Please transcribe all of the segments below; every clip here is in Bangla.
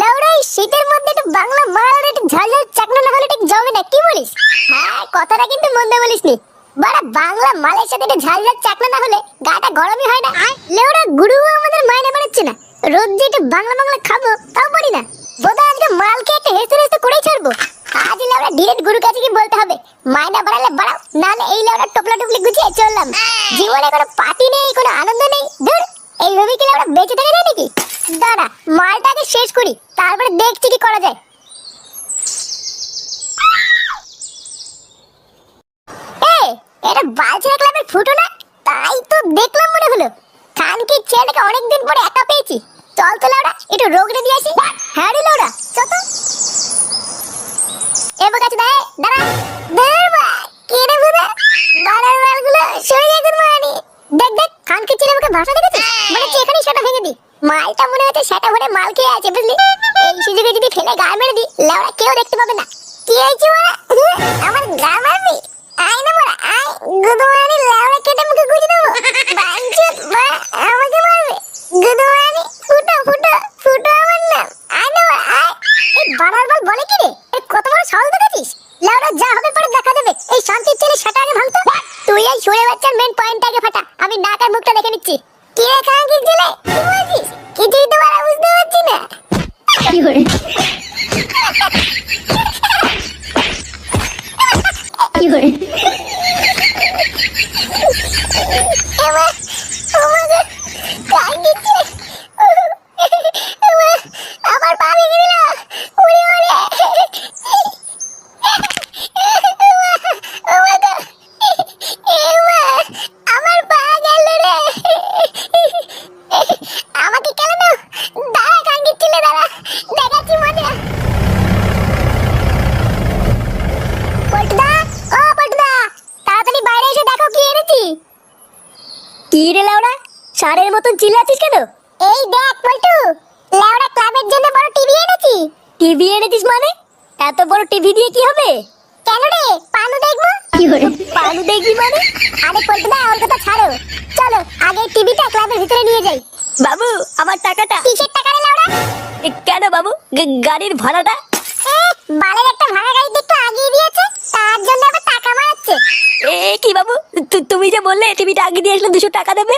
লেওড়া এই শীতের মধ্যে একটু বাংলা মার আর একটু ঝাল চাকনা না হলে ঠিক জমে না, কি বলিস? হ্যাঁ, কথাটা কিন্তু মন্দ বলিসনি। বাড়া বাংলা মালের সাথে একটু ঝাল চাকনা না হলে গাটা গরমই হয় না। লেওড়া গুরু আমাদের মাইনে বাড়াচ্ছে না, রোজ যে একটু বাংলা বাংলা খাবো তাও পারি না। বোধ আজকে মালকে একটা হেসে হেসে করেই ছাড়বো। আজ লেওড়া ডিরেক্ট গুরু কাছে কি বলতে হবে, মাইনা বাড়ালে বাড়াও, নাহলে এই লেওড়া টপলা টপলি গুছিয়ে চললাম। জীবনে কোনো পার্টি নেই, কোনো আনন্দ নেই, ধুর। এইভাবে কি লেওড়া বেঁচে থাকা যায় নাকি? দাঁড়া, মালটাকে শেষ করি, তারপরে দেখছি কি করা যায়। এটা বালছেড়া ক্লাবের ফুটো না? তাই তো দেখলাম মনে হলো। খানকে ছেলেটাকে অনেকদিন পরে একা পেয়েছি। চল তো লাউডা, একটু রোগড়ে দিয়ে আসি। হ্যাঁ রে লাউডা, চল তো। এবার কাছে দাঁড়া দাঁড়া। দেবা কে রে বুদা, বাড়ার মালগুলো সরে যায় কোন মানি। দেখ দেখ, খানকে ছেলে আমাকে ভাষা দেখেছিস, মানে তুই এখানেই সেটা ভেঙে দি। মালটা মনে হচ্ছে সেটা ভরে মাল খেয়ে আছে, বুঝলি? এই সুযোগে যদি ফেলে গা মেরে দি, লাউডা কেউ দেখতে পাবে না। কি হয়েছে আমার গা মারবি? আয় না মারা, আয় গুদমানি, লাউড়া কেটে মুখে গুজে দেবো। বাঞ্চুত মা আমাকে মারবে। গুদমানি, ফুটো ফুটো ফুটো আমার নাম। আয় না মারা, আয়। এই বানার বল বলে কি রে? কত বড় সাহস দেখেছিস? লাউড়া যা হবে পরে দেখা যাবে। এই শান্তির ছেলে সেটা আগে ভাঙতো। তুই এই শুয়ে বাচ্চার মেন পয়েন্টটা আগে ফাটা, আমি নাক আর মুখটা দেখে নিচ্ছি। কি রে খানকির ছেলে, কি বলছিস? কিছুই তো বাড়া বুঝতে পারছি না। কি করে কি করে আমার পা ভেঙে দিল। উড়ে উড়ে আমার পা গেল রে। আমাকে কেন দাঁড়া, কাঙ্গির ছিলে দাঁড়া, দেখাচ্ছি মজা। পল্টুদা, ও পল্টুদা, তাড়াতাড়ি বাইরে এসে দেখো কি এনেছি। কি রে লাউড়া, সারের মতন চিল্লাচ্ছিস কেন? এই দেখ পল্টু, লাউড়া ক্লাবের জন্য বড় টিভি এনেছি। টিভি এনেছিস মানে? এত বড় টিভি দিয়ে কি হবে? কেন রে, পানু দেখবো। কি করে পানু দেখবি মানে? আরে পল্টুদা, ওর কথা ছাড়ো, চলো আগে টিভিটা ক্লাবের ভিতরে নিয়ে যাই। বাবু, আমার টাকাটা। কিসের টাকা রে লাউড়া? কেন বাবু, গাড়ির ভাড়াটা? বালের একটা ভাড়া গাড়ি একটু আগিয়ে দিয়েছে, তার জন্য আবার টাকা মারাচ্ছে। কি বাবু, তুমি যে বললে টিভিটা আগে দিয়ে আসলে 200 টাকা দেবে।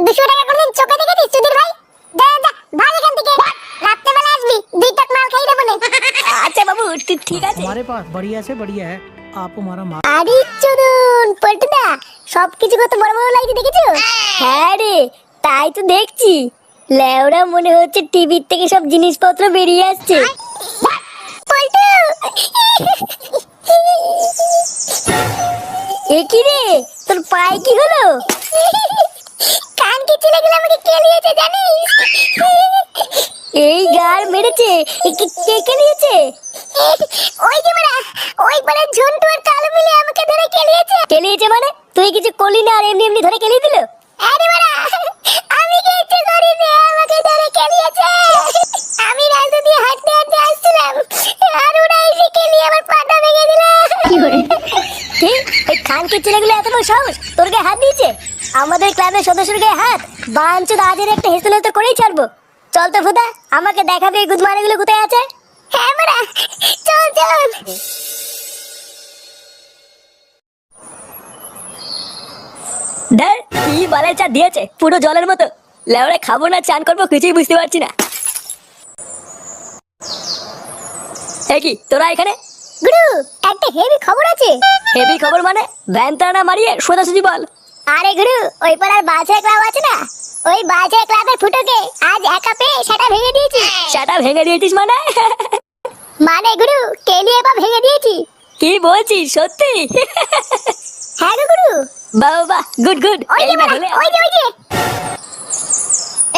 200 টাকা কোনদিন চোখে দেখেছিস সুধীর ভাই? যা যা ভাগ এখান থেকে, রাত্রেবেলা আসবি, 2 টাক মাল খাই দেবো না। আচ্ছা বাবু, ঠিক আছে। हमारे पास बढ़िया से बढ़िया है, आप हमारा माल। আরে চুদুন পল্টুদা, সবকিছু কত বড় বড় লাগছে দেখেছো? হ্যাঁ রে, তাই তো দেখছি। লেওরা মনে হচ্ছে টিভির থেকে সব জিনিসপত্র বেরিয়ে আসছে। পল্টু, এ কি রে, তোর পায়ে কি হলো? কান কি ছেলেগুলো আমাকে কেলিয়েছে জানিস? এই গার মেরেছে, কে কেলিয়েছে? ওই যে মারা, ওই পাড়ার ঝন্টু আর কালো মিলে আমাকে ধরে কেলিয়েছে। কেলিয়েছে মানে? তুই কিছু করলি না আর এমনি এমনি ধরে কেলিয়ে দিল? আরে মারা, আমি কিছু করিনি, আমাকে ধরে কেলিয়েছে। আমি রাস্তা দিয়ে হাঁটতে হাঁটতে আসছিলাম, আর ওরা এসে কেলিয়ে আমার পাটা ভেঙে দিল। কি করে? কি, এই খানকে ছেলেগুলো এত বড় সাহস তোর গায়ে হাত দিয়েছে? আমাদের ক্লাবের সদস্যের গায়ে হাত? বাঞ্চুদ আজের একটা হেসেল তো করেই ছাড়বো। চল তো ফুদা, আমাকে দেখাবে এই গুদমানিগুলো কোথায় আছে। হ্যাঁ মারা, চল চল। ধর, কি বালের চা দিয়েছে, পুরো জলের মতো। লেওড়া খাবো না চান করবো কিছুই বুঝতে পারছি না। কি তোরা এখানে? গুরু, একটা হেভি খবর আছে। হেভি খবর মানে? ভ্যান তাড়া মারিয়ে সোজাসুজি বল। আরে গুরু, ওই পাড়ার বালছেড়া ক্লাব আছে না, ওই বালছেড়া ক্লাবের ফুটোকে আজ একা পেয়ে সেটা ভেঙে দিয়েছি। সেটা ভেঙে দিয়েছিস মানে? মানে গুরু, কেলিয়ে বা ভেঙে দিয়েছি। কি বলছিস সত্যি? হ্যাঁ গো গুরু। বাবা, গুড গুড। ওই যে মারা, ওই যে ওই যে।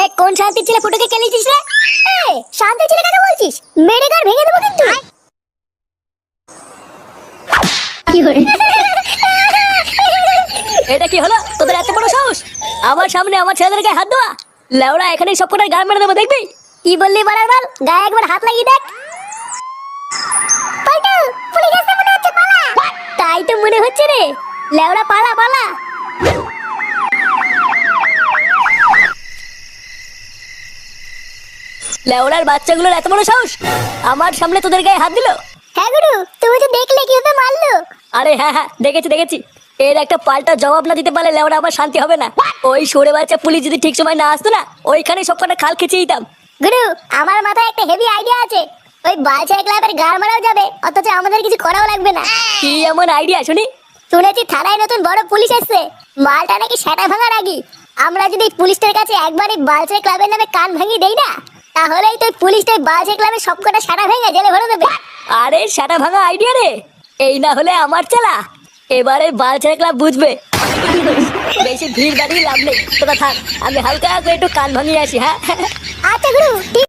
এ কোন শান্তি ছেলে ফুটোকে কেলিয়েছিস রে? শান্তি ছেলে কাকে বলছিস? মেরে গার ভেঙে দেবো কিন্তু। কি করে? এটা কি হলো তোদের এত বড় সাহস? আমার সামনে আমার ছেলেদের গায়ে হাত দেওয়া? লেওড়া এখানেই সব কটার গান মেরে দেবো, দেখবি? কি বললি বাড়ার বাল? গায়ে একবার হাত লাগিয়ে দেখ। পল্টু, পুলিশ আসছে মনে হচ্ছে, পালা। তাই তো মনে হচ্ছে রে। লেওড়া পালা পালা। লেওড়ার বাচ্চাগুলোর এত বড় সাহস আমার সামনে তোদের গায়ে হাত দিল। হ্যাঁ গুরু, তুমি তো দেখলে কিভাবে মারলো। আরে হ্যাঁ হ্যাঁ, দেখেছি। এর একটা পাল্টা জবাব না দিতে পারলে লেওড়া আমার শান্তি হবে না। ওই সরে বাচ্চা পুলিশ যদি ঠিক সময় না আসতো না, ওইখানে সব কটা খাল খেঁচে দিতাম। গুরু, আমার মাথায় একটা হেভি আইডিয়া আছে। ওই বালছেড়ে ক্লাবের গাড় মারাও যাবে, অথচ আমাদের কিছু করাও লাগবে না। কি এমন আইডিয়া শুনি? শুনেছি থানায় নতুন বড় পুলিশ এসছে, মালটা নাকি সেটা ভাঙার আগে। আমরা যদি পুলিশটার কাছে একবারই বালছেড়ে ক্লাবের নামে কান ভাঙিয়ে দেই না, তাহলেই তো পুলিশটাই বালছেড়ে ক্লাবের সবকটা সাটা ভেঙে জেলে ভরে দেবে। আরে সেটা ভাঙা আইডিয়া রে, এই না হলে আমার চালা। এবারে বালছেড়ে ক্লাব বুঝবে। বেশি ভিড় দাঁড়িয়ে লাভ নেই, তোরা থাক, আমি হালকা করে একটু কান ভাঙিয়ে আসি। হ্যাঁ আচ্ছা গুরু, ঠিক।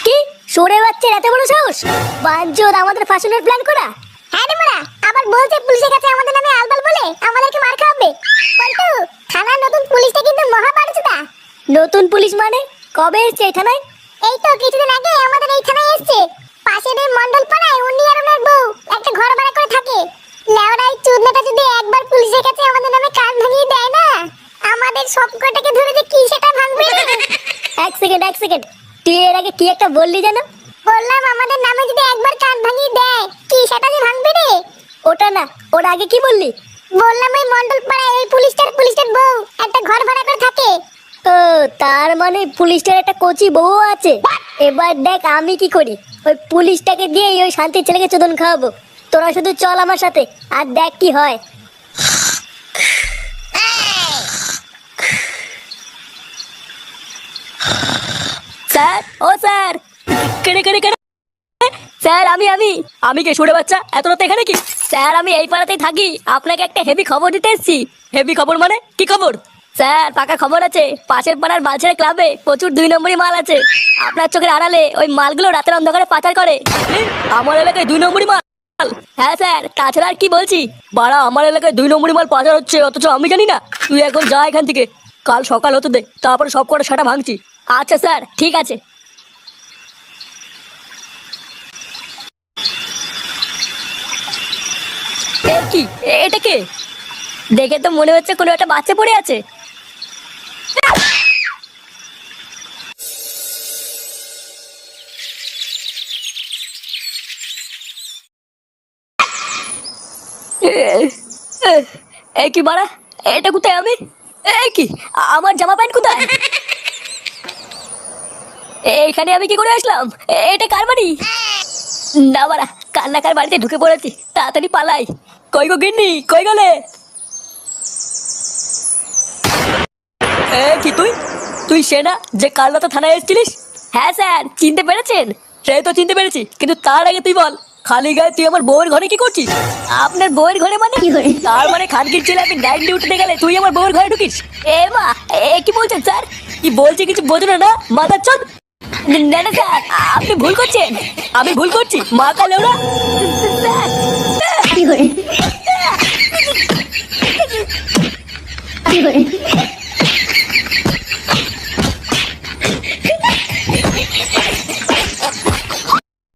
কি সরে বাচ্চার এত বড় সাহস? বাঞ্চোদ আমাদের ফাঁসানোর প্ল্যান করা। হ্যাঁ রে মারা, আবার বলছে পুলিশের কাছে আমাদের নামে আলবাল বলে আমাদেরকে মার খাওয়াবে। বলতো থানার নতুন পুলিশটা কিন্তু মহা বাড়ছুদা। নতুন পুলিশ মানে? কবে এসছে এই থানায়? এই তো কিছুদিন আগে আমাদের এই থানায় এসছে। পাশের ওই মন্ডল পাড়ায় উনি আর ওনার বউ একটা ঘর ভাড়া করে থাকে। লেওড়াই চুদনাটা যদি একবার পুলিশের কাছে আমাদের নামে কান ভাঙিয়ে দেয় না, আমাদের সবকটাকে ধরে যে কি সেটা ভাঙবে। এক সেকেন্ড, তুই এর আগে কি একটা বললি জানো? বললাম আমাদের নামে যদি একবার কান ভাঙিয়ে দেয়, কি সেটা যে ভাঙবে রে। ওটা না, ওর আগে কি বললি? বললাম ওই মন্ডল পাড়ায় ওই পুলিশটার বউ একটা ঘর ভাড়া করে থাকে। ও তার মানে পুলিশটার একটা কচি বউ আছে। এবার দেখ আমি কি করি। ওই পুলিশটাকে দিয়ে ওই শান্তির ছেলেকে চোদন খাওয়াবো। তোরা শুধু চল আমার সাথে, আর দেখ কি হয়। স্যার, ও স্যার, কেড়ে স্যার, আমি কে সরে বাচ্চা? এত রাতে এখানে কি? স্যার আমি এই পাড়াতেই থাকি, আপনাকে একটা হেভি খবর দিতে এসেছি। হেভি খবর মানে কি খবর? স্যার পাকা খবর আছে, পাশের পাড়ার বালছেড়ে ক্লাবে প্রচুর 2 নম্বরই মাল আছে। আপনার চোখের আড়ালে ওই মালগুলো রাতের অন্ধকারে পাচার করে। আমার এলাকায় 2 নম্বরই মাল? হ্যাঁ স্যার, তাছাড়া আর কি বলছি। বাড়া, আমার এলাকায় 2 নম্বরই মাল পাচার হচ্ছে, অথচ আমি জানি না। তুই এখন যা এখান থেকে, কাল সকাল হতে দে, তারপরে সব কটা সেটা ভাঙছি। আচ্ছা স্যার, ঠিক আছে। কি এটা কে? দেখে তো মনে হচ্ছে কোনো একটা বাচ্চা পড়ে আছে। এই কি বাড়া, এটা কোথায়? আমি এই কি, আমার জামা প্যান্ট কোথায়? এইখানে আমি কি করে আসলাম? এটা কার বাড়ি? না বাড়া, কান্নাকার বাড়িতে ঢুকে পড়েছি, তাড়াতাড়ি পালাই। কই গো গিন্নি, কই গেলে? কি তুই সে না যে কাল রাতে থানায় এসেছিলিস? হ্যাঁ স্যার, চিনতে পেরেছেন? সে তো চিনতে পেরেছি, কিন্তু তার আগে তুই বল, খালি গায়ে তুই আমার বউয়ের ঘরে কি করছিস? আপনার বউয়ের ঘরে মানে? তার মানে খানকির ছেলে আমি নাইট ডিউটিতে গেলে তুই আমার বউয়ের ঘরে ঢুকিস? এ মা, কি বলছেন স্যার? কি বলছি কিছু বোঝো না মাথার চোদ? না না স্যার, আপনি ভুল করছেন। আমি ভুল করছি? মা কালে ওরা